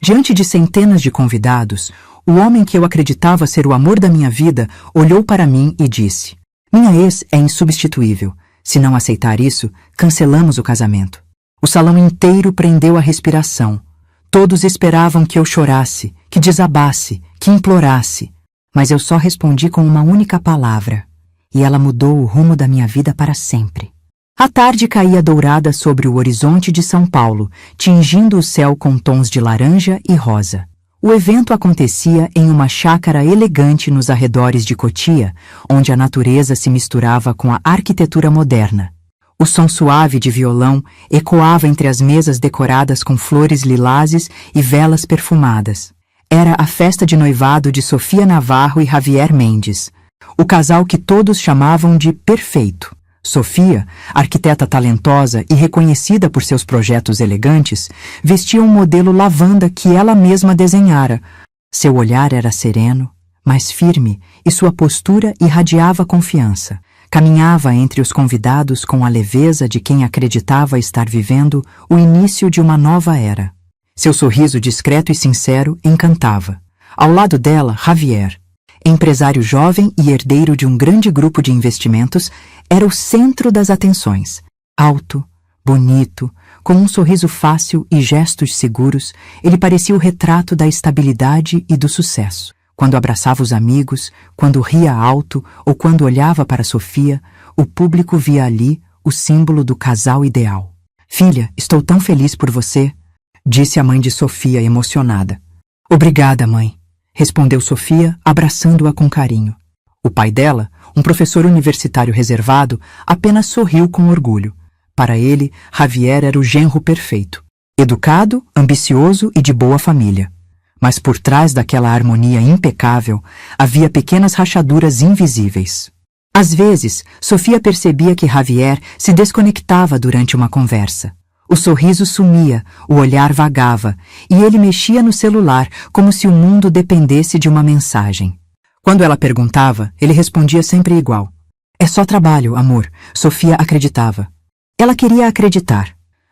Diante de centenas de convidados, o homem que eu acreditava ser o amor da minha vida olhou para mim e disse: "Minha ex é insubstituível. Se não aceitar isso, cancelamos o casamento." O salão inteiro prendeu a respiração. Todos esperavam que eu chorasse, que desabasse, que implorasse. Mas eu só respondi com uma única palavra. E ela mudou o rumo da minha vida para sempre. A tarde caía dourada sobre o horizonte de São Paulo, tingindo o céu com tons de laranja e rosa. O evento acontecia em uma chácara elegante nos arredores de Cotia, onde a natureza se misturava com a arquitetura moderna. O som suave de violão ecoava entre as mesas decoradas com flores lilazes e velas perfumadas. Era a festa de noivado de Sofia Navarro e Javier Mendes, o casal que todos chamavam de perfeito. Sofia, arquiteta talentosa e reconhecida por seus projetos elegantes, vestia um modelo lavanda que ela mesma desenhara. Seu olhar era sereno, mas firme, e sua postura irradiava confiança. Caminhava entre os convidados com a leveza de quem acreditava estar vivendo o início de uma nova era. Seu sorriso discreto e sincero encantava. Ao lado dela, Javier, empresário jovem e herdeiro de um grande grupo de investimentos, era o centro das atenções. Alto, bonito, com um sorriso fácil e gestos seguros, ele parecia o retrato da estabilidade e do sucesso. Quando abraçava os amigos, quando ria alto ou quando olhava para Sofia, o público via ali o símbolo do casal ideal. "Filha, estou tão feliz por você", disse a mãe de Sofia, emocionada. "Obrigada, mãe", respondeu Sofia, abraçando-a com carinho. O pai dela, um professor universitário reservado, apenas sorriu com orgulho. Para ele, Javier era o genro perfeito. Educado, ambicioso e de boa família. Mas por trás daquela harmonia impecável, havia pequenas rachaduras invisíveis. Às vezes, Sofia percebia que Javier se desconectava durante uma conversa. O sorriso sumia, o olhar vagava, e ele mexia no celular como se o mundo dependesse de uma mensagem. Quando ela perguntava, ele respondia sempre igual. "É só trabalho, amor", Sofia acreditava. Ela queria acreditar.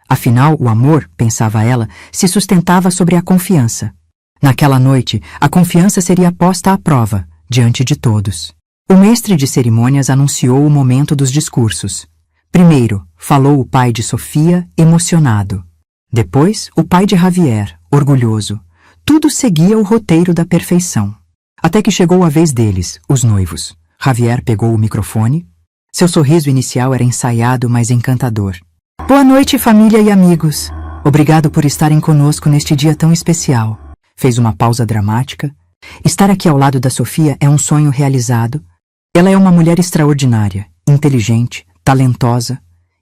Afinal, o amor, pensava ela, se sustentava sobre a confiança. Naquela noite, a confiança seria posta à prova, diante de todos. O mestre de cerimônias anunciou o momento dos discursos. Primeiro, falou o pai de Sofia, emocionado. Depois, o pai de Javier, orgulhoso. Tudo seguia o roteiro da perfeição. Até que chegou a vez deles, os noivos. Javier pegou o microfone. Seu sorriso inicial era ensaiado, mas encantador. "Boa noite, família e amigos. Obrigado por estarem conosco neste dia tão especial." Fez uma pausa dramática. "Estar aqui ao lado da Sofia é um sonho realizado. Ela é uma mulher extraordinária, inteligente, talentosa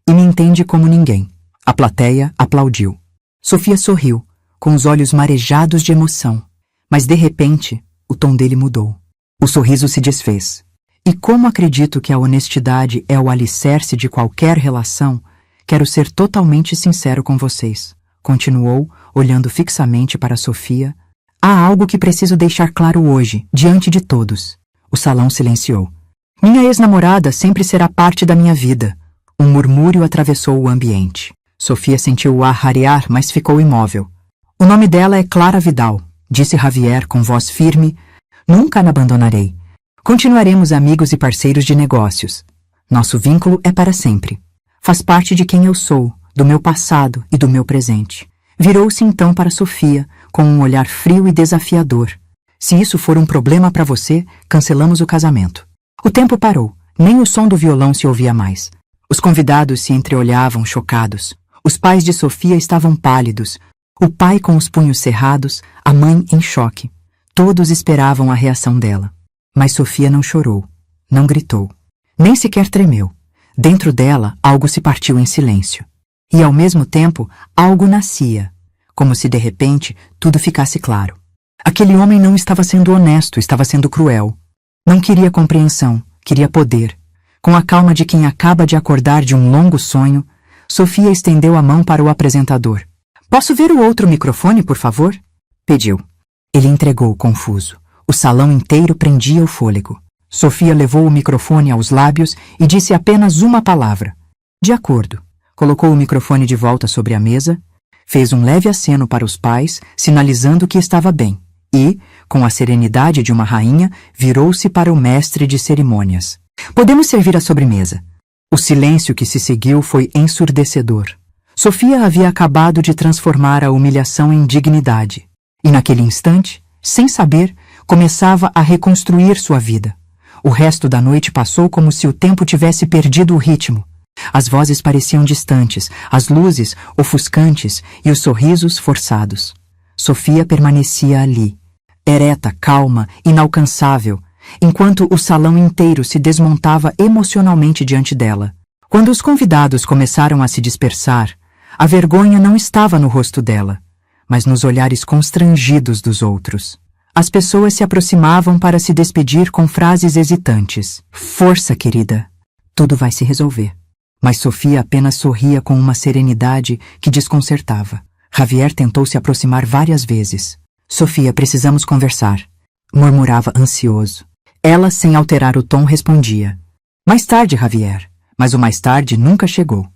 e me entende como ninguém." A plateia aplaudiu. Sofia sorriu, com os olhos marejados de emoção. Mas de repente, o tom dele mudou. O sorriso se desfez. "E como acredito que a honestidade é o alicerce de qualquer relação, quero ser totalmente sincero com vocês", continuou, olhando fixamente para Sofia. "Há algo que preciso deixar claro hoje, diante de todos." O salão silenciou. "Minha ex-namorada sempre será parte da minha vida." Um murmúrio atravessou o ambiente. Sofia sentiu o ar rarear, mas ficou imóvel. "O nome dela é Clara Vidal", disse Javier com voz firme. "Nunca a abandonarei. Continuaremos amigos e parceiros de negócios. Nosso vínculo é para sempre. Faz parte de quem eu sou, do meu passado e do meu presente." Virou-se então para Sofia, com um olhar frio e desafiador. "Se isso for um problema para você, cancelamos o casamento." O tempo parou. Nem o som do violão se ouvia mais. Os convidados se entreolhavam chocados. Os pais de Sofia estavam pálidos. O pai com os punhos cerrados, a mãe em choque. Todos esperavam a reação dela. Mas Sofia não chorou, não gritou, nem sequer tremeu. Dentro dela, algo se partiu em silêncio. E, ao mesmo tempo, algo nascia, como se de repente tudo ficasse claro. Aquele homem não estava sendo honesto, estava sendo cruel. Não queria compreensão, queria poder. Com a calma de quem acaba de acordar de um longo sonho, Sofia estendeu a mão para o apresentador. "Posso ver o outro microfone, por favor?" pediu. Ele entregou, confuso. O salão inteiro prendia o fôlego. Sofia levou o microfone aos lábios e disse apenas uma palavra. "De acordo." Colocou o microfone de volta sobre a mesa. Fez um leve aceno para os pais, sinalizando que estava bem, e, com a serenidade de uma rainha, virou-se para o mestre de cerimônias. Podemos servir a sobremesa. O silêncio que se seguiu foi ensurdecedor. Sofia havia acabado de transformar a humilhação em dignidade, e naquele instante, sem saber, começava a reconstruir sua vida. O resto da noite passou como se o tempo tivesse perdido o ritmo. As vozes pareciam distantes, as luzes ofuscantes e os sorrisos forçados. Sofia permanecia ali, ereta, calma, inalcançável, enquanto o salão inteiro se desmontava emocionalmente diante dela. Quando os convidados começaram a se dispersar, a vergonha não estava no rosto dela, mas nos olhares constrangidos dos outros. As pessoas se aproximavam para se despedir com frases hesitantes. Força, querida. Tudo vai se resolver. Mas Sofia apenas sorria com uma serenidade que desconcertava. Javier tentou se aproximar várias vezes. Sofia, precisamos conversar, murmurava ansioso. Ela, sem alterar o tom, respondia. Mais tarde, Javier. Mas o mais tarde nunca chegou.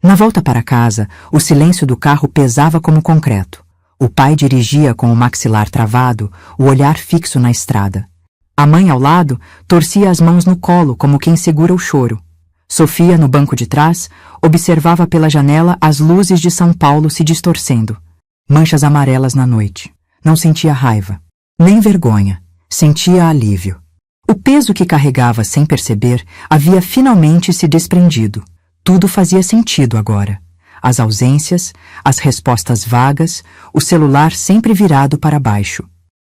Na volta para casa, o silêncio do carro pesava como concreto. O pai dirigia com o maxilar travado, o olhar fixo na estrada. A mãe, ao lado, torcia as mãos no colo como quem segura o choro. Sofia, no banco de trás, observava pela janela as luzes de São Paulo se distorcendo. Manchas amarelas na noite. Não sentia raiva, nem vergonha. Sentia alívio. O peso que carregava sem perceber havia finalmente se desprendido. Tudo fazia sentido agora. As ausências, as respostas vagas, o celular sempre virado para baixo.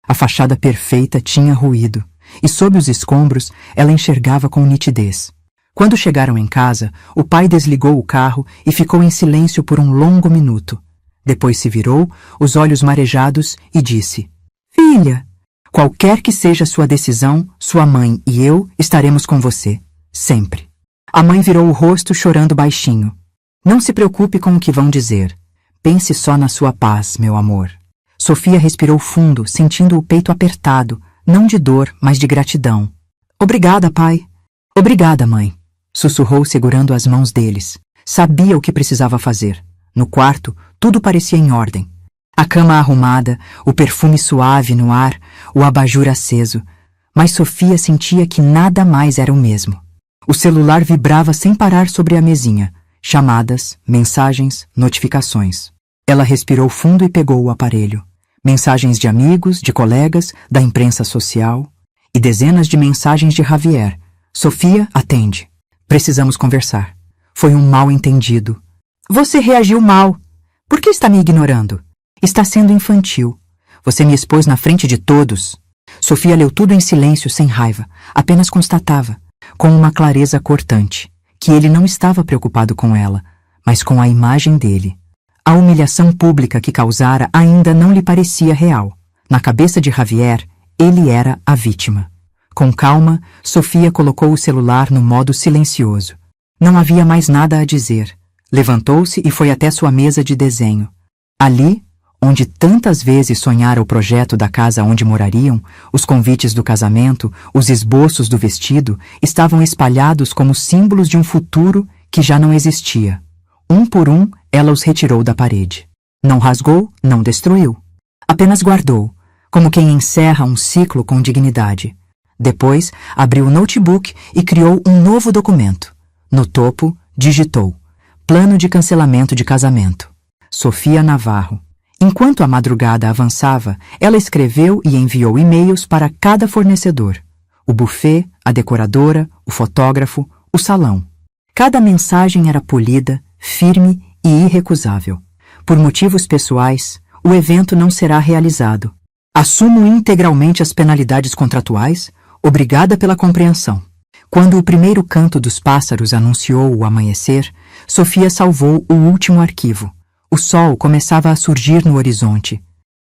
A fachada perfeita tinha ruído, e sob os escombros ela enxergava com nitidez. Quando chegaram em casa, o pai desligou o carro e ficou em silêncio por um longo minuto. Depois se virou, os olhos marejados, e disse: Filha, qualquer que seja sua decisão, sua mãe e eu estaremos com você, sempre. A mãe virou o rosto chorando baixinho. Não se preocupe com o que vão dizer. Pense só na sua paz, meu amor. Sofia respirou fundo, sentindo o peito apertado, não de dor, mas de gratidão. Obrigada, pai. Obrigada, mãe. Sussurrou segurando as mãos deles. Sabia o que precisava fazer. No quarto, tudo parecia em ordem. A cama arrumada, o perfume suave no ar, o abajur aceso. Mas Sofia sentia que nada mais era o mesmo. O celular vibrava sem parar sobre a mesinha. Chamadas, mensagens, notificações. Ela respirou fundo e pegou o aparelho. Mensagens de amigos, de colegas, da imprensa social. E dezenas de mensagens de Javier. Sofia, atende. Precisamos conversar. Foi um mal-entendido. Você reagiu mal. Por que está me ignorando? Está sendo infantil. Você me expôs na frente de todos. Sofia leu tudo em silêncio, sem raiva. Apenas constatava, com uma clareza cortante, que ele não estava preocupado com ela, mas com a imagem dele. A humilhação pública que causara ainda não lhe parecia real. Na cabeça de Javier, ele era a vítima. Com calma, Sofia colocou o celular no modo silencioso. Não havia mais nada a dizer. Levantou-se e foi até sua mesa de desenho. Ali, onde tantas vezes sonhara o projeto da casa onde morariam, os convites do casamento, os esboços do vestido, estavam espalhados como símbolos de um futuro que já não existia. Um por um, ela os retirou da parede. Não rasgou, não destruiu. Apenas guardou, como quem encerra um ciclo com dignidade. Depois, abriu o notebook e criou um novo documento. No topo, digitou: Plano de cancelamento de casamento. Sofia Navarro. Enquanto a madrugada avançava, ela escreveu e enviou e-mails para cada fornecedor. O buffet, a decoradora, o fotógrafo, o salão. Cada mensagem era polida, firme e irrecusável. Por motivos pessoais, o evento não será realizado. Assumo integralmente as penalidades contratuais. Obrigada pela compreensão. Quando o primeiro canto dos pássaros anunciou o amanhecer, Sofia salvou o último arquivo. O sol começava a surgir no horizonte.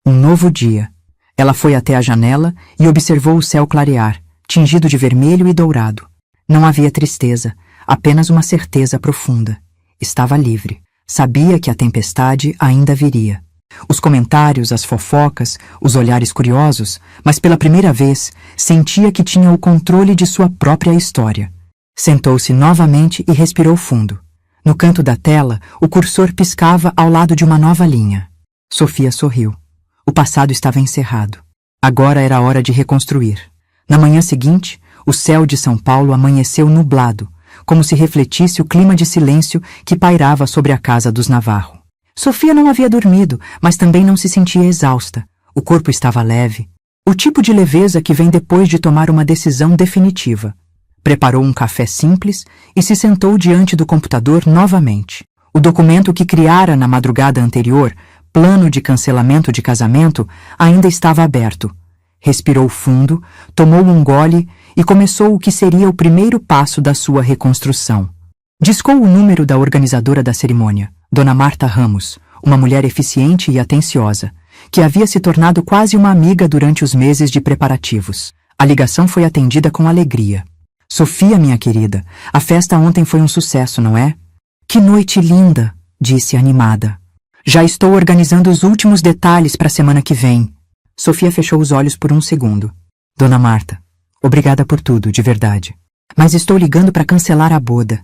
Um novo dia. Ela foi até a janela e observou o céu clarear, tingido de vermelho e dourado. Não havia tristeza, apenas uma certeza profunda. Estava livre. Sabia que a tempestade ainda viria. Os comentários, as fofocas, os olhares curiosos, mas pela primeira vez sentia que tinha o controle de sua própria história. Sentou-se novamente e respirou fundo. No canto da tela, o cursor piscava ao lado de uma nova linha. Sofia sorriu. O passado estava encerrado. Agora era hora de reconstruir. Na manhã seguinte, o céu de São Paulo amanheceu nublado, como se refletisse o clima de silêncio que pairava sobre a casa dos Navarro. Sofia não havia dormido, mas também não se sentia exausta. O corpo estava leve. O tipo de leveza que vem depois de tomar uma decisão definitiva. Preparou um café simples e se sentou diante do computador novamente. O documento que criara na madrugada anterior, plano de cancelamento de casamento, ainda estava aberto. Respirou fundo, tomou um gole e começou o que seria o primeiro passo da sua reconstrução. Discou o número da organizadora da cerimônia, Dona Marta Ramos, uma mulher eficiente e atenciosa, que havia se tornado quase uma amiga durante os meses de preparativos. A ligação foi atendida com alegria. Sofia, minha querida, a festa ontem foi um sucesso, não é? Que noite linda, disse animada. Já estou organizando os últimos detalhes para a semana que vem. Sofia fechou os olhos por um segundo. Dona Marta, obrigada por tudo, de verdade. Mas estou ligando para cancelar a boda.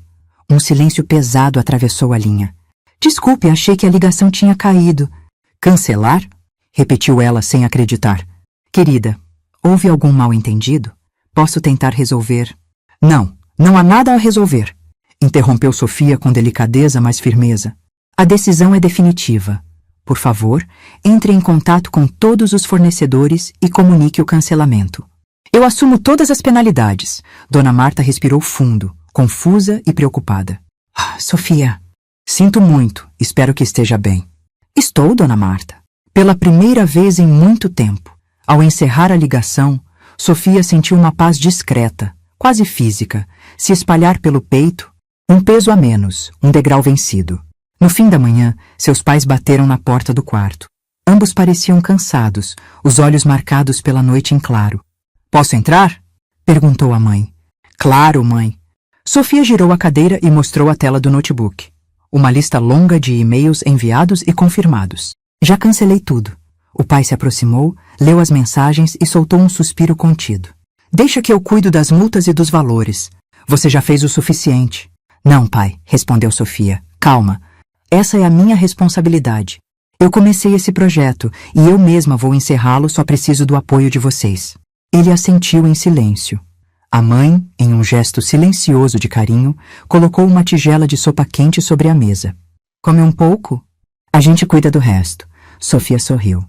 Um silêncio pesado atravessou a linha. Desculpe, achei que a ligação tinha caído. Cancelar? Repetiu ela sem acreditar. Querida, houve algum mal-entendido? Posso tentar resolver? Não há nada a resolver. Interrompeu Sofia com delicadeza, mas firmeza. A decisão é definitiva. Por favor, entre em contato com todos os fornecedores e comunique o cancelamento. Eu assumo todas as penalidades. Dona Marta respirou fundo, confusa e preocupada. Sofia, sinto muito, espero que esteja bem. Estou, Dona Marta. Pela primeira vez em muito tempo. Ao encerrar a ligação, Sofia sentiu uma paz discreta, quase física, se espalhar pelo peito, um peso a menos, um degrau vencido. No fim da manhã, seus pais bateram na porta do quarto. Ambos pareciam cansados, os olhos marcados pela noite em claro. Posso entrar? Perguntou a mãe. Claro, mãe. Sofia girou a cadeira e mostrou a tela do notebook. Uma lista longa de e-mails enviados e confirmados. Já cancelei tudo. O pai se aproximou, leu as mensagens e soltou um suspiro contido. Deixa que eu cuido das multas e dos valores. Você já fez o suficiente. Não, pai, respondeu Sofia. Calma. Essa é a minha responsabilidade. Eu comecei esse projeto e eu mesma vou encerrá-lo, só preciso do apoio de vocês. Ele assentiu em silêncio. A mãe, em um gesto silencioso de carinho, colocou uma tigela de sopa quente sobre a mesa. Come um pouco? A gente cuida do resto. Sofia sorriu.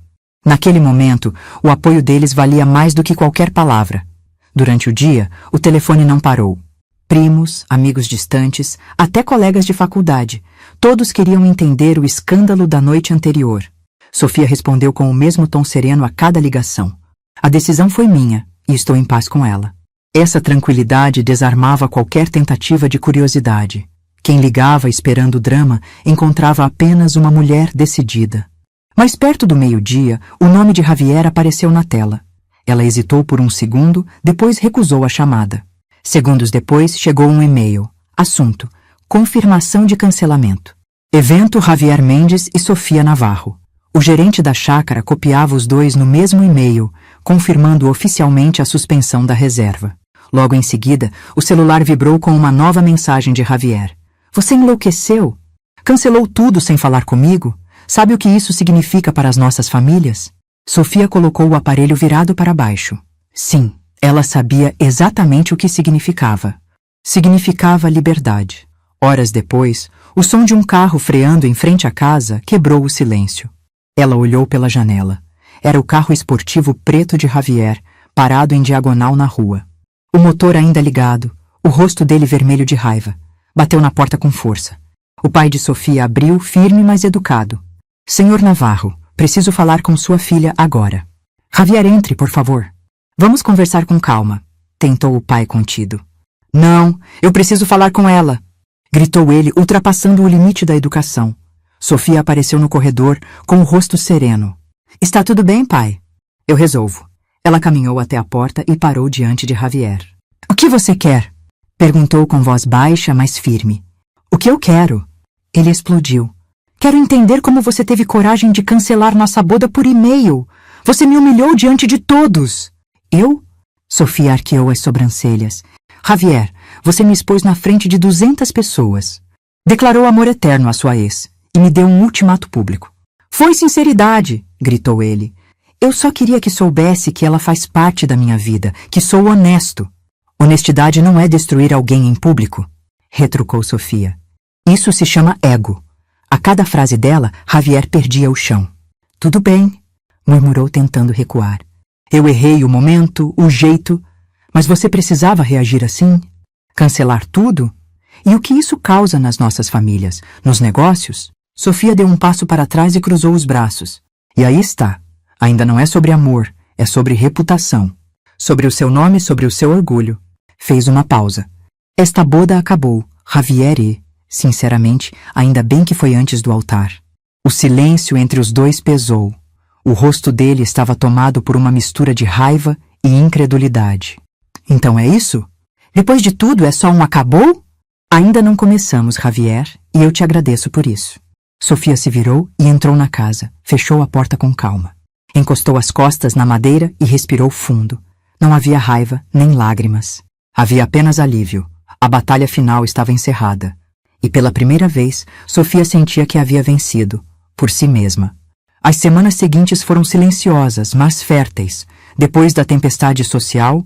Naquele momento, o apoio deles valia mais do que qualquer palavra. Durante o dia, o telefone não parou. Primos, amigos distantes, até colegas de faculdade, todos queriam entender o escândalo da noite anterior. Sofia respondeu com o mesmo tom sereno a cada ligação. A decisão foi minha, e estou em paz com ela. Essa tranquilidade desarmava qualquer tentativa de curiosidade. Quem ligava esperando drama encontrava apenas uma mulher decidida. Mas perto do meio-dia, o nome de Javier apareceu na tela. Ela hesitou por um segundo, depois recusou a chamada. Segundos depois, chegou um e-mail. Assunto: confirmação de cancelamento. Evento Javier Mendes e Sofia Navarro. O gerente da chácara copiava os dois no mesmo e-mail, confirmando oficialmente a suspensão da reserva. Logo em seguida, o celular vibrou com uma nova mensagem de Javier. Você enlouqueceu? Cancelou tudo sem falar comigo? Sabe o que isso significa para as nossas famílias? Sofia colocou o aparelho virado para baixo. Sim, ela sabia exatamente o que significava. Significava liberdade. Horas depois, o som de um carro freando em frente à casa quebrou o silêncio. Ela olhou pela janela. Era o carro esportivo preto de Javier, parado em diagonal na rua. O motor ainda ligado, o rosto dele vermelho de raiva. Bateu na porta com força. O pai de Sofia abriu, firme, mas educado. Senhor Navarro, preciso falar com sua filha agora. Javier, entre, por favor. Vamos conversar com calma, tentou o pai contido. Não, eu preciso falar com ela, gritou ele, ultrapassando o limite da educação. Sofia apareceu no corredor, com o rosto sereno. Está tudo bem, pai? Eu resolvo. Ela caminhou até a porta e parou diante de Javier. O que você quer? Perguntou com voz baixa, mas firme. O que eu quero? Ele explodiu. Quero entender como você teve coragem de cancelar nossa boda por e-mail. Você me humilhou diante de todos. Eu? Sofia arqueou as sobrancelhas. Javier, você me expôs na frente de 200 pessoas. Declarou amor eterno à sua ex e me deu um ultimato público. Foi sinceridade, gritou ele. Eu só queria que soubesse que ela faz parte da minha vida, que sou honesto. Honestidade não é destruir alguém em público, retrucou Sofia. Isso se chama ego. A cada frase dela, Javier perdia o chão. Tudo bem, murmurou tentando recuar. Eu errei o momento, o jeito, mas você precisava reagir assim? Cancelar tudo? E o que isso causa nas nossas famílias, nos negócios? Sofia deu um passo para trás e cruzou os braços. E aí está. Ainda não é sobre amor, é sobre reputação. Sobre o seu nome, sobre o seu orgulho. Fez uma pausa. Esta boda acabou, Javier e, sinceramente, ainda bem que foi antes do altar. O silêncio entre os dois pesou. O rosto dele estava tomado por uma mistura de raiva e incredulidade. Então é isso? Depois de tudo, é só um acabou? Ainda não começamos, Javier, e eu te agradeço por isso. Sofia se virou e entrou na casa, fechou a porta com calma. Encostou as costas na madeira e respirou fundo. Não havia raiva nem lágrimas. Havia apenas alívio. A batalha final estava encerrada. E pela primeira vez, Sofia sentia que havia vencido, por si mesma. As semanas seguintes foram silenciosas, mas férteis. Depois da tempestade social,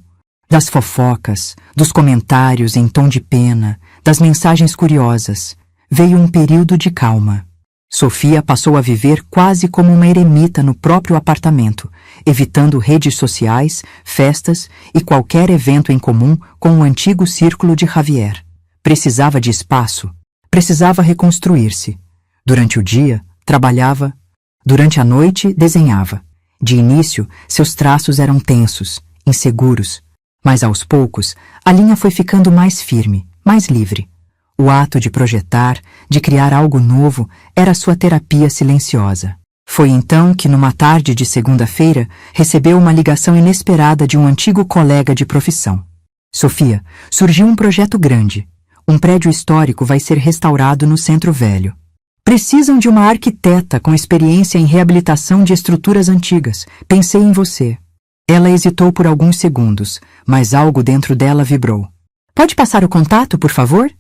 das fofocas, dos comentários em tom de pena, das mensagens curiosas, veio um período de calma. Sofia passou a viver quase como uma eremita no próprio apartamento, evitando redes sociais, festas e qualquer evento em comum com o antigo círculo de Javier. Precisava de espaço, precisava reconstruir-se. Durante o dia, trabalhava. Durante a noite, desenhava. De início, seus traços eram tensos, inseguros, mas aos poucos, a linha foi ficando mais firme, mais livre. O ato de projetar, de criar algo novo, era sua terapia silenciosa. Foi então que, numa tarde de segunda-feira, recebeu uma ligação inesperada de um antigo colega de profissão. Sofia, surgiu um projeto grande. Um prédio histórico vai ser restaurado no Centro Velho. Precisam de uma arquiteta com experiência em reabilitação de estruturas antigas. Pensei em você. Ela hesitou por alguns segundos, mas algo dentro dela vibrou. Pode passar o contato, por favor?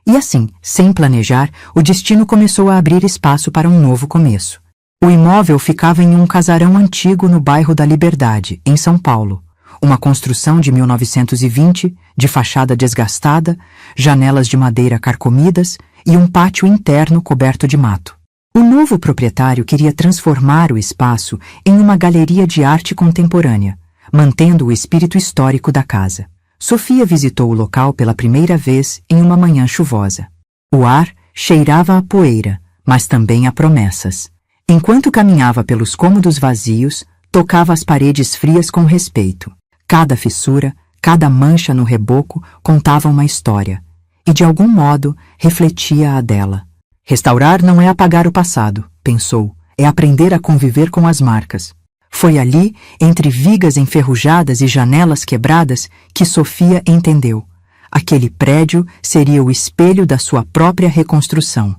E assim, sem planejar, o destino começou a abrir espaço para um novo começo. O imóvel ficava em um casarão antigo no bairro da Liberdade, em São Paulo. Uma construção de 1920, de fachada desgastada, janelas de madeira carcomidas e um pátio interno coberto de mato. O novo proprietário queria transformar o espaço em uma galeria de arte contemporânea, mantendo o espírito histórico da casa. Sofia visitou o local pela primeira vez em uma manhã chuvosa. O ar cheirava a poeira, mas também a promessas. Enquanto caminhava pelos cômodos vazios, tocava as paredes frias com respeito. Cada fissura, cada mancha no reboco contava uma história, e de algum modo refletia a dela. Restaurar não é apagar o passado, pensou, é aprender a conviver com as marcas. Foi ali, entre vigas enferrujadas e janelas quebradas, que Sofia entendeu. Aquele prédio seria o espelho da sua própria reconstrução.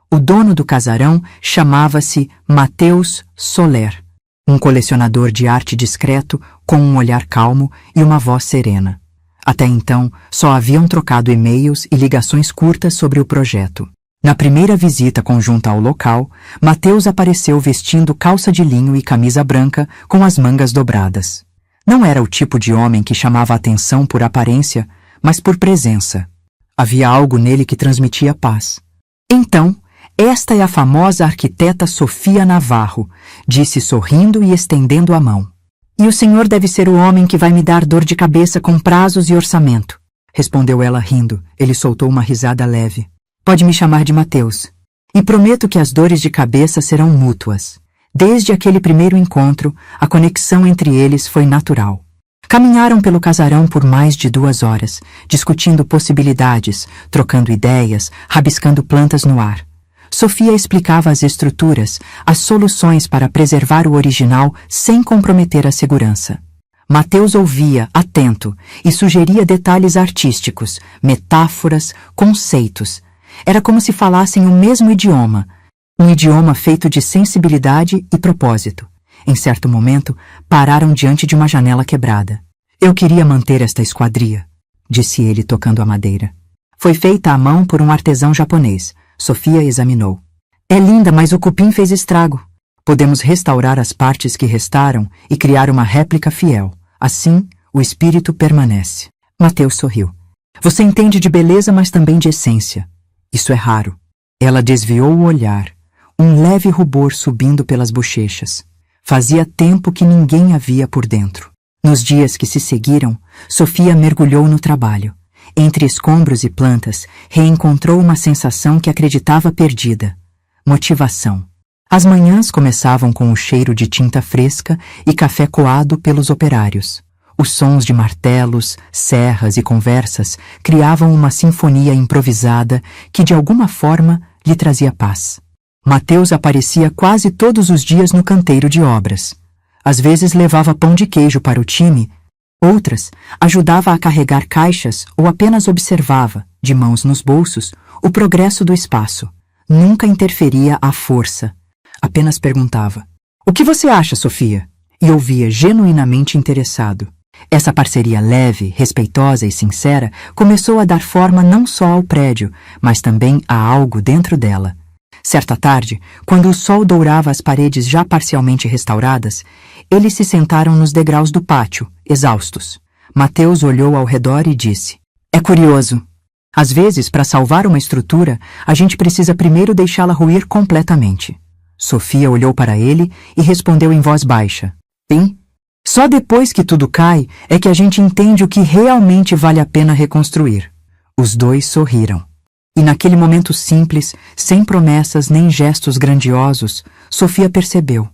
O dono do casarão chamava-se Matheus Soler, um colecionador de arte discreto com um olhar calmo e uma voz serena. Até então, só haviam trocado e-mails e ligações curtas sobre o projeto. Na primeira visita conjunta ao local, Matheus apareceu vestindo calça de linho e camisa branca com as mangas dobradas. Não era o tipo de homem que chamava atenção por aparência, mas por presença. Havia algo nele que transmitia paz. Então, esta é a famosa arquiteta Sofia Navarro, disse sorrindo e estendendo a mão. E o senhor deve ser o homem que vai me dar dor de cabeça com prazos e orçamento, respondeu ela rindo. Ele soltou uma risada leve. Pode me chamar de Matheus. E prometo que as dores de cabeça serão mútuas. Desde aquele primeiro encontro, a conexão entre eles foi natural. Caminharam pelo casarão por mais de 2 horas, discutindo possibilidades, trocando ideias, rabiscando plantas no ar. Sofia explicava as estruturas, as soluções para preservar o original sem comprometer a segurança. Matheus ouvia, atento, e sugeria detalhes artísticos, metáforas, conceitos. Era como se falassem o mesmo idioma, um idioma feito de sensibilidade e propósito. Em certo momento, pararam diante de uma janela quebrada. Eu queria manter esta esquadria, disse ele tocando a madeira. Foi feita à mão por um artesão japonês, Sofia examinou. É linda, mas o cupim fez estrago. Podemos restaurar as partes que restaram e criar uma réplica fiel. Assim, o espírito permanece. Mateus sorriu. Você entende de beleza, mas também de essência. Isso é raro. Ela desviou o olhar, um leve rubor subindo pelas bochechas. Fazia tempo que ninguém a via por dentro. Nos dias que se seguiram, Sofia mergulhou no trabalho. Entre escombros e plantas, reencontrou uma sensação que acreditava perdida. Motivação. As manhãs começavam com o cheiro de tinta fresca e café coado pelos operários. Os sons de martelos, serras e conversas criavam uma sinfonia improvisada que, de alguma forma, lhe trazia paz. Mateus aparecia quase todos os dias no canteiro de obras. Às vezes levava pão de queijo para o time, outras ajudava a carregar caixas ou apenas observava, de mãos nos bolsos, o progresso do espaço. Nunca interferia à força. Apenas perguntava: "O que você acha, Sofia?" E ouvia genuinamente interessado. Essa parceria leve, respeitosa e sincera começou a dar forma não só ao prédio, mas também a algo dentro dela. Certa tarde, quando o sol dourava as paredes já parcialmente restauradas, eles se sentaram nos degraus do pátio, exaustos. Mateus olhou ao redor e disse: "É curioso. Às vezes, para salvar uma estrutura, a gente precisa primeiro deixá-la ruir completamente." Sofia olhou para ele e respondeu em voz baixa: "Sim. Só depois que tudo cai é que a gente entende o que realmente vale a pena reconstruir." Os dois sorriram. E naquele momento simples, sem promessas nem gestos grandiosos, Sofia percebeu.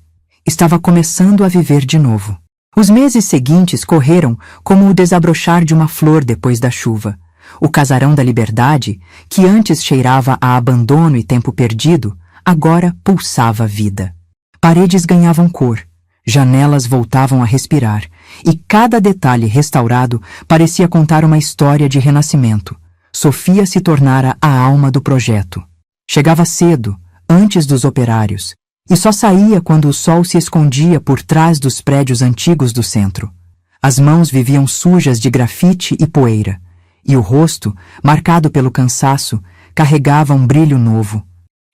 Estava começando a viver de novo. Os meses seguintes correram como o desabrochar de uma flor depois da chuva. O casarão da Liberdade, que antes cheirava a abandono e tempo perdido, agora pulsava vida. Paredes ganhavam cor, janelas voltavam a respirar, e cada detalhe restaurado parecia contar uma história de renascimento. Sofia se tornara a alma do projeto. Chegava cedo, antes dos operários, e só saía quando o sol se escondia por trás dos prédios antigos do centro. As mãos viviam sujas de grafite e poeira, e o rosto, marcado pelo cansaço, carregava um brilho novo.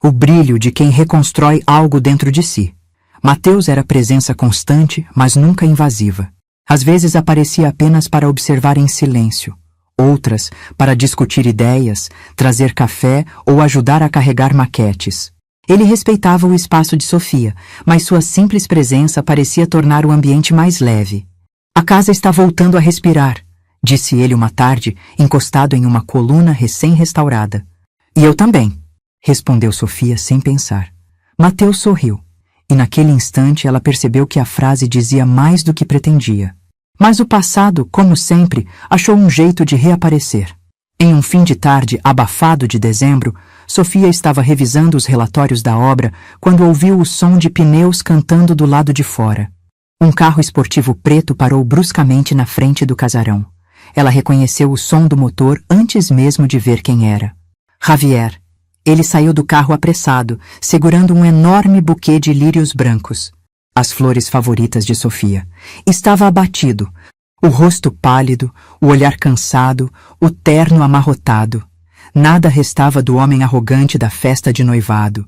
O brilho de quem reconstrói algo dentro de si. Mateus era presença constante, mas nunca invasiva. Às vezes aparecia apenas para observar em silêncio. Outras, para discutir ideias, trazer café ou ajudar a carregar maquetes. Ele respeitava o espaço de Sofia, mas sua simples presença parecia tornar o ambiente mais leve. "A casa está voltando a respirar", disse ele uma tarde, encostado em uma coluna recém-restaurada. "E eu também", respondeu Sofia sem pensar. Mateus sorriu, e naquele instante ela percebeu que a frase dizia mais do que pretendia. Mas o passado, como sempre, achou um jeito de reaparecer. Em um fim de tarde abafado de dezembro, Sofia estava revisando os relatórios da obra quando ouviu o som de pneus cantando do lado de fora. Um carro esportivo preto parou bruscamente na frente do casarão. Ela reconheceu o som do motor antes mesmo de ver quem era. Javier. Ele saiu do carro apressado, segurando um enorme buquê de lírios brancos. As flores favoritas de Sofia. Estava abatido, o rosto pálido, o olhar cansado, o terno amarrotado. Nada restava do homem arrogante da festa de noivado.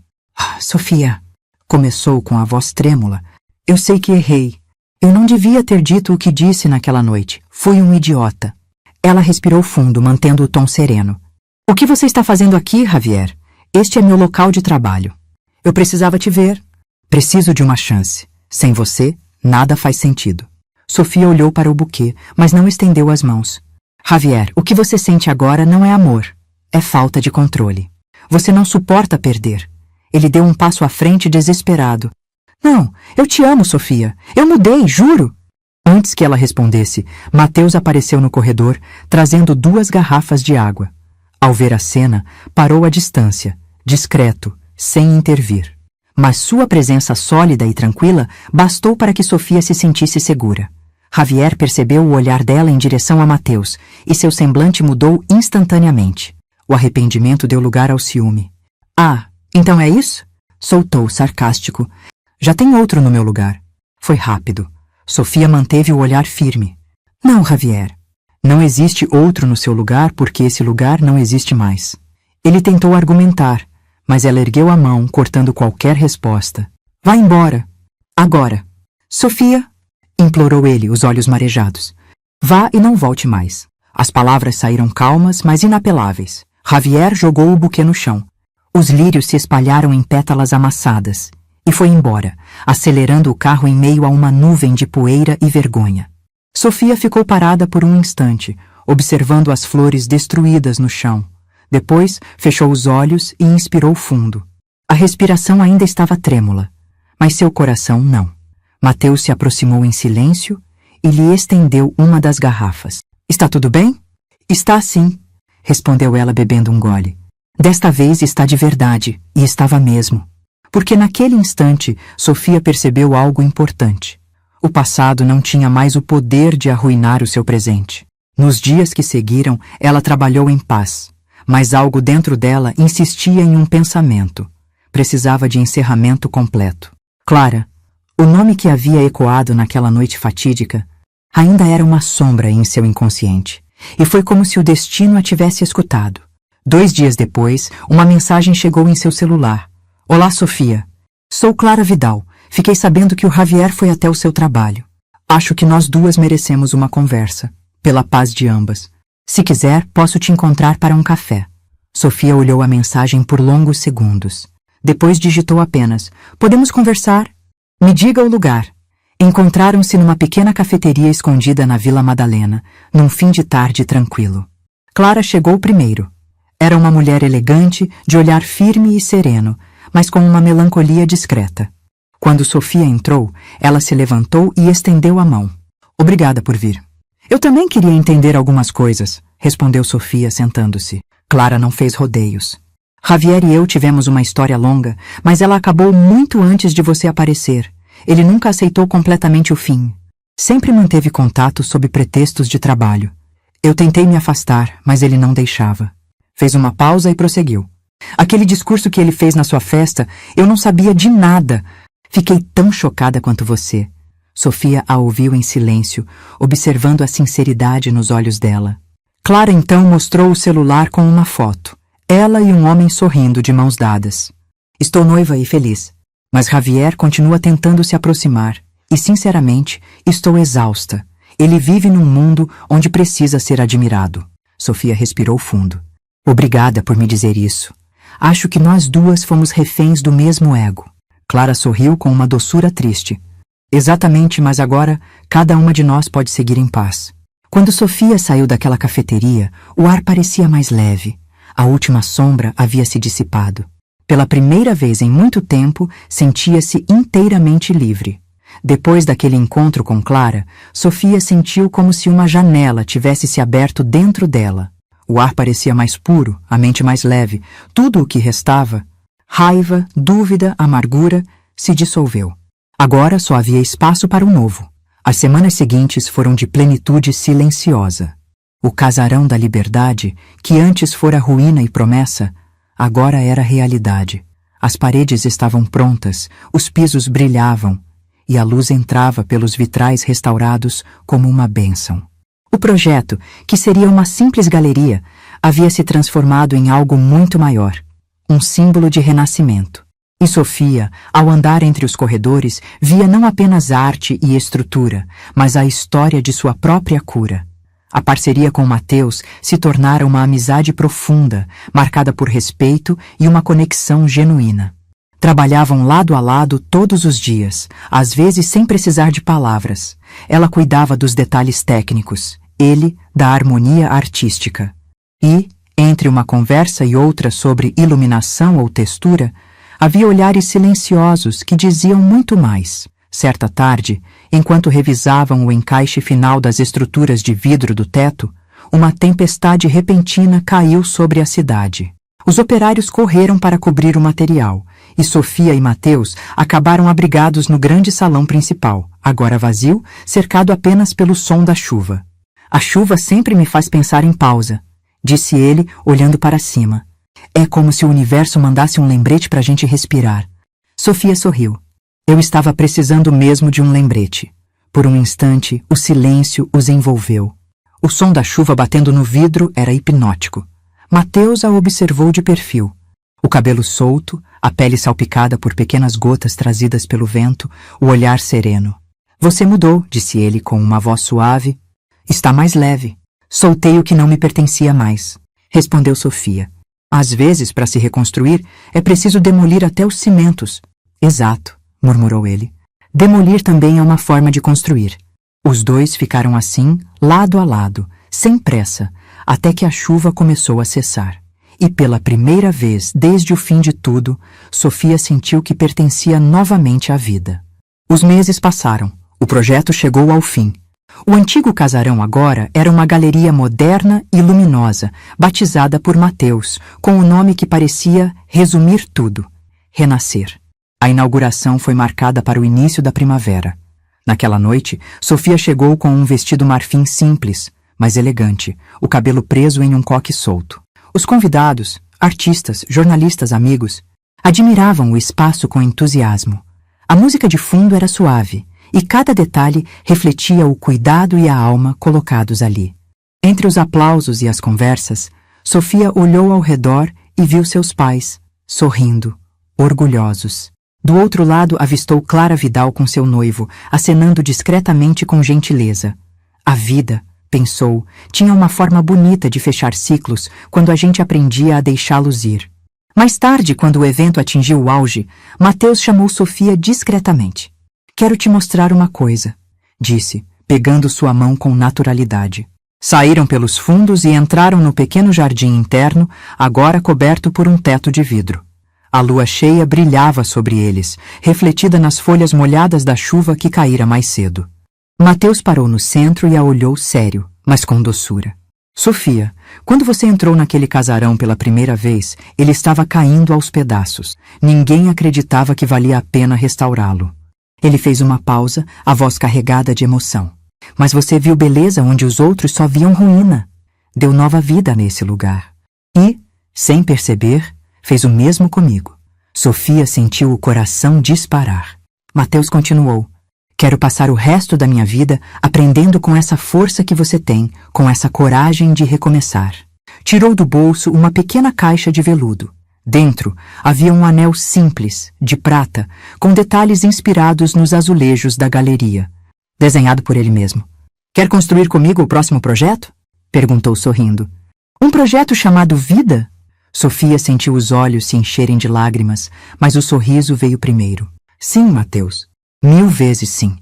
Sofia, começou com a voz trêmula. Eu sei que errei. Eu não devia ter dito o que disse naquela noite. Fui um idiota. Ela respirou fundo, mantendo o tom sereno. O que você está fazendo aqui, Javier? Este é meu local de trabalho. Eu precisava te ver. Preciso de uma chance. Sem você, nada faz sentido. Sofia olhou para o buquê, mas não estendeu as mãos. Javier, o que você sente agora não é amor. É falta de controle. Você não suporta perder. Ele deu um passo à frente desesperado. Não, eu te amo, Sofia. Eu mudei, juro. Antes que ela respondesse, Mateus apareceu no corredor, trazendo 2 garrafas de água. Ao ver a cena, parou à distância, discreto, sem intervir. Mas sua presença sólida e tranquila bastou para que Sofia se sentisse segura. Javier percebeu o olhar dela em direção a Mateus, e seu semblante mudou instantaneamente. O arrependimento deu lugar ao ciúme. Ah, então é isso? Soltou, sarcástico. Já tem outro no meu lugar. Foi rápido. Sofia manteve o olhar firme. Não, Javier. Não existe outro no seu lugar porque esse lugar não existe mais. Ele tentou argumentar, mas ela ergueu a mão, cortando qualquer resposta. Vá embora. Agora. Sofia, implorou ele, os olhos marejados. Vá e não volte mais. As palavras saíram calmas, mas inapeláveis. Javier jogou o buquê no chão. Os lírios se espalharam em pétalas amassadas e foi embora, acelerando o carro em meio a uma nuvem de poeira e vergonha. Sofia ficou parada por um instante, observando as flores destruídas no chão. Depois, fechou os olhos e inspirou fundo. A respiração ainda estava trêmula, mas seu coração não. Mateus se aproximou em silêncio e lhe estendeu uma das garrafas. Está tudo bem? Está sim, respondeu ela bebendo um gole. Desta vez está de verdade, e estava mesmo. Porque naquele instante, Sofia percebeu algo importante. O passado não tinha mais o poder de arruinar o seu presente. Nos dias que seguiram, ela trabalhou em paz, mas algo dentro dela insistia em um pensamento. Precisava de encerramento completo. Clara, o nome que havia ecoado naquela noite fatídica, ainda era uma sombra em seu inconsciente, e foi como se o destino a tivesse escutado. 2 dias depois, uma mensagem chegou em seu celular. Olá, Sofia. Sou Clara Vidal. Fiquei sabendo que o Javier foi até o seu trabalho. Acho que nós duas merecemos uma conversa, pela paz de ambas. Se quiser, posso te encontrar para um café. Sofia olhou a mensagem por longos segundos. Depois digitou apenas: podemos conversar? Me diga o lugar. Encontraram-se numa pequena cafeteria escondida na Vila Madalena, num fim de tarde tranquilo. Clara chegou primeiro. Era uma mulher elegante, de olhar firme e sereno, mas com uma melancolia discreta. Quando Sofia entrou, ela se levantou e estendeu a mão. Obrigada por vir. Eu também queria entender algumas coisas, respondeu Sofia, sentando-se. Clara não fez rodeios. Javier e eu tivemos uma história longa, mas ela acabou muito antes de você aparecer. Ele nunca aceitou completamente o fim. Sempre manteve contato sob pretextos de trabalho. Eu tentei me afastar, mas ele não deixava. Fez uma pausa e prosseguiu. Aquele discurso que ele fez na sua festa, eu não sabia de nada. Fiquei tão chocada quanto você. Sofia a ouviu em silêncio, observando a sinceridade nos olhos dela. Clara então mostrou o celular com uma foto. Ela e um homem sorrindo de mãos dadas. Estou noiva e feliz. Mas Javier continua tentando se aproximar. E, sinceramente, estou exausta. Ele vive num mundo onde precisa ser admirado. Sofia respirou fundo. Obrigada por me dizer isso. Acho que nós duas fomos reféns do mesmo ego. Clara sorriu com uma doçura triste. Exatamente, mas agora cada uma de nós pode seguir em paz. Quando Sofia saiu daquela cafeteria, o ar parecia mais leve. A última sombra havia se dissipado. Pela primeira vez em muito tempo, sentia-se inteiramente livre. Depois daquele encontro com Clara, Sofia sentiu como se uma janela tivesse se aberto dentro dela. O ar parecia mais puro, a mente mais leve. Tudo o que restava, raiva, dúvida, amargura, se dissolveu. Agora só havia espaço para o novo. As semanas seguintes foram de plenitude silenciosa. O casarão da liberdade, que antes fora ruína e promessa, agora era realidade. As paredes estavam prontas, os pisos brilhavam, e a luz entrava pelos vitrais restaurados como uma bênção. O projeto, que seria uma simples galeria, havia se transformado em algo muito maior, um símbolo de renascimento. E Sofia, ao andar entre os corredores, via não apenas arte e estrutura, mas a história de sua própria cura. A parceria com Mateus se tornara uma amizade profunda, marcada por respeito e uma conexão genuína. Trabalhavam lado a lado todos os dias, às vezes sem precisar de palavras. Ela cuidava dos detalhes técnicos, ele da harmonia artística. E, entre uma conversa e outra sobre iluminação ou textura, havia olhares silenciosos que diziam muito mais. Certa tarde, enquanto revisavam o encaixe final das estruturas de vidro do teto, uma tempestade repentina caiu sobre a cidade. Os operários correram para cobrir o material, e Sofia e Mateus acabaram abrigados no grande salão principal, agora vazio, cercado apenas pelo som da chuva. A chuva sempre me faz pensar em pausa, disse ele, olhando para cima. É como se o universo mandasse um lembrete para a gente respirar. Sofia sorriu. Eu estava precisando mesmo de um lembrete. Por um instante, o silêncio os envolveu. O som da chuva batendo no vidro era hipnótico. Mateus a observou de perfil. O cabelo solto, a pele salpicada por pequenas gotas trazidas pelo vento, o olhar sereno. Você mudou, disse ele com uma voz suave. Está mais leve. Soltei o que não me pertencia mais, respondeu Sofia. Às vezes, para se reconstruir, é preciso demolir até os cimentos. Exato, murmurou ele. Demolir também é uma forma de construir. Os dois ficaram assim, lado a lado, sem pressa, até que a chuva começou a cessar. E pela primeira vez, desde o fim de tudo, Sofia sentiu que pertencia novamente à vida. Os meses passaram. O projeto chegou ao fim. O antigo casarão agora era uma galeria moderna e luminosa, batizada por Mateus, com o nome que parecia resumir tudo: Renascer. A inauguração foi marcada para o início da primavera. Naquela noite, Sofia chegou com um vestido marfim simples, mas elegante, o cabelo preso em um coque solto. Os convidados, artistas, jornalistas, amigos, admiravam o espaço com entusiasmo. A música de fundo era suave, e cada detalhe refletia o cuidado e a alma colocados ali. Entre os aplausos e as conversas, Sofia olhou ao redor e viu seus pais, sorrindo, orgulhosos. Do outro lado avistou Clara Vidal com seu noivo, acenando discretamente com gentileza. A vida, pensou, tinha uma forma bonita de fechar ciclos quando a gente aprendia a deixá-los ir. Mais tarde, quando o evento atingiu o auge, Mateus chamou Sofia discretamente. Quero te mostrar uma coisa, disse, pegando sua mão com naturalidade. Saíram pelos fundos e entraram no pequeno jardim interno, agora coberto por um teto de vidro. A lua cheia brilhava sobre eles, refletida nas folhas molhadas da chuva que caíra mais cedo. Mateus parou no centro e a olhou sério, mas com doçura. Sofia, quando você entrou naquele casarão pela primeira vez, ele estava caindo aos pedaços. Ninguém acreditava que valia a pena restaurá-lo. Ele fez uma pausa, a voz carregada de emoção. Mas você viu beleza onde os outros só viam ruína. Deu nova vida nesse lugar. E, sem perceber, fez o mesmo comigo. Sofia sentiu o coração disparar. Mateus continuou. Quero passar o resto da minha vida aprendendo com essa força que você tem, com essa coragem de recomeçar. Tirou do bolso uma pequena caixa de veludo. Dentro havia um anel simples, de prata, com detalhes inspirados nos azulejos da galeria, desenhado por ele mesmo. Quer construir comigo o próximo projeto? Perguntou sorrindo. Um projeto chamado Vida? Sofia sentiu os olhos se encherem de lágrimas, mas o sorriso veio primeiro. Sim, Mateus. 1000 vezes sim.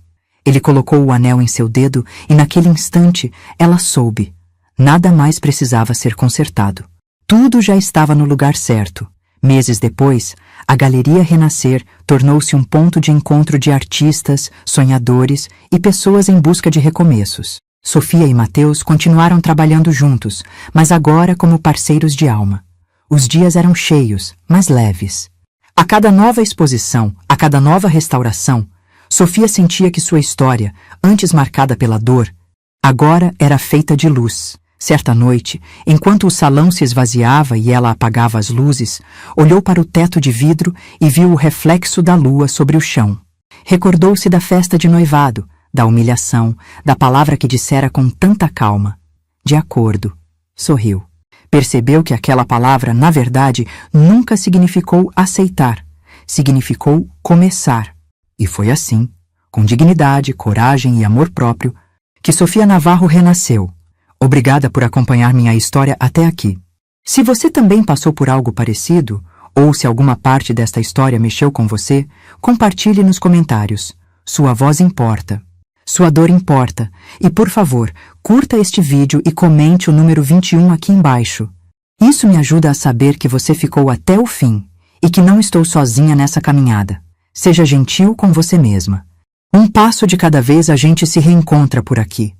Ele colocou o anel em seu dedo e naquele instante ela soube. Nada mais precisava ser consertado. Tudo já estava no lugar certo. Meses depois, a Galeria Renascer tornou-se um ponto de encontro de artistas, sonhadores e pessoas em busca de recomeços. Sofia e Mateus continuaram trabalhando juntos, mas agora como parceiros de alma. Os dias eram cheios, mas leves. A cada nova exposição, a cada nova restauração, Sofia sentia que sua história, antes marcada pela dor, agora era feita de luz. Certa noite, enquanto o salão se esvaziava e ela apagava as luzes, olhou para o teto de vidro e viu o reflexo da lua sobre o chão. Recordou-se da festa de noivado, da humilhação, da palavra que dissera com tanta calma. De acordo. Sorriu. Percebeu que aquela palavra, na verdade, nunca significou aceitar. Significou começar. E foi assim, com dignidade, coragem e amor próprio, que Sofia Navarro renasceu. Obrigada por acompanhar minha história até aqui. Se você também passou por algo parecido, ou se alguma parte desta história mexeu com você, compartilhe nos comentários. Sua voz importa. Sua dor importa. E, por favor, curta este vídeo e comente o número 21 aqui embaixo. Isso me ajuda a saber que você ficou até o fim e que não estou sozinha nessa caminhada. Seja gentil com você mesma. Um passo de cada vez a gente se reencontra por aqui.